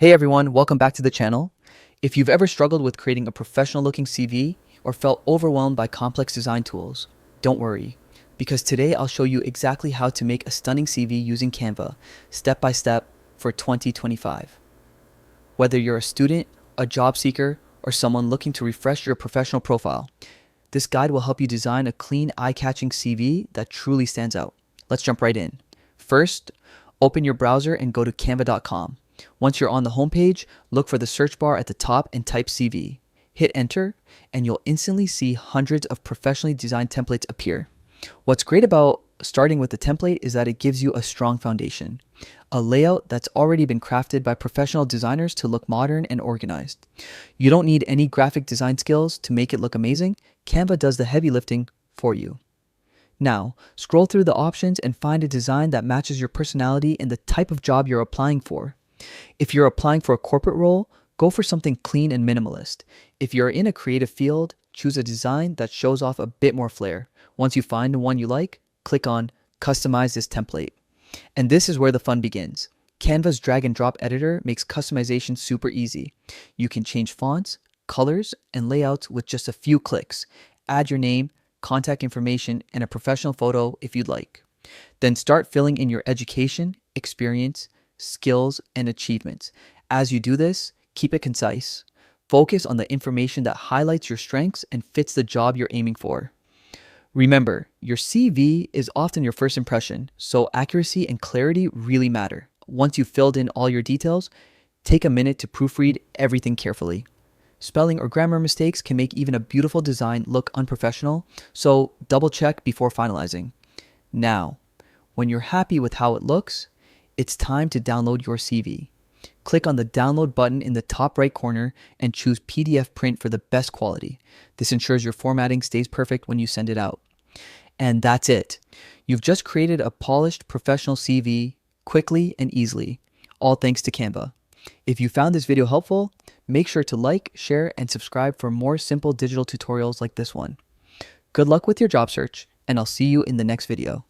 Hey everyone, welcome back to the channel. If you've ever struggled with creating a professional looking CV or felt overwhelmed by complex design tools, don't worry, because today I'll show you exactly how to make a stunning CV using Canva, step by step for 2025. Whether you're a student, a job seeker, or someone looking to refresh your professional profile, this guide will help you design a clean, eye-catching CV that truly stands out. Let's jump right in. First, open your browser and go to canva.com. Once you're on the homepage, look for the search bar at the top and type CV. Hit enter, and you'll instantly see hundreds of professionally designed templates appear. What's great about starting with the template is that it gives you a strong foundation, a layout that's already been crafted by professional designers to look modern and organized. You don't need any graphic design skills to make it look amazing. Canva does the heavy lifting for you. Now, scroll through the options and find a design that matches your personality and the type of job you're applying for. If you're applying for a corporate role, go for something clean and minimalist. If you're in a creative field, choose a design that shows off a bit more flair. Once you find the one you like, click on Customize this template. And this is where the fun begins. Canva's drag and drop editor makes customization super easy. You can change fonts, colors, and layouts with just a few clicks. Add your name, contact information, and a professional photo if you'd like. Then start filling in your education, experience, skills, and achievements. As you do this, keep it concise. Focus on the information that highlights your strengths and fits the job you're aiming for. Remember, your CV is often your first impression, so accuracy and clarity really matter. Once you've filled in all your details, take a minute to proofread everything carefully. Spelling or grammar mistakes can make even a beautiful design look unprofessional, so double check before finalizing. Now, when you're happy with how it looks, it's time to download your CV. Click on the download button in the top right corner and choose PDF print for the best quality. This ensures your formatting stays perfect when you send it out. And that's it. You've just created a polished professional CV quickly and easily, all thanks to Canva. If you found this video helpful, make sure to like, share, and subscribe for more simple digital tutorials like this one. Good luck with your job search, and I'll see you in the next video.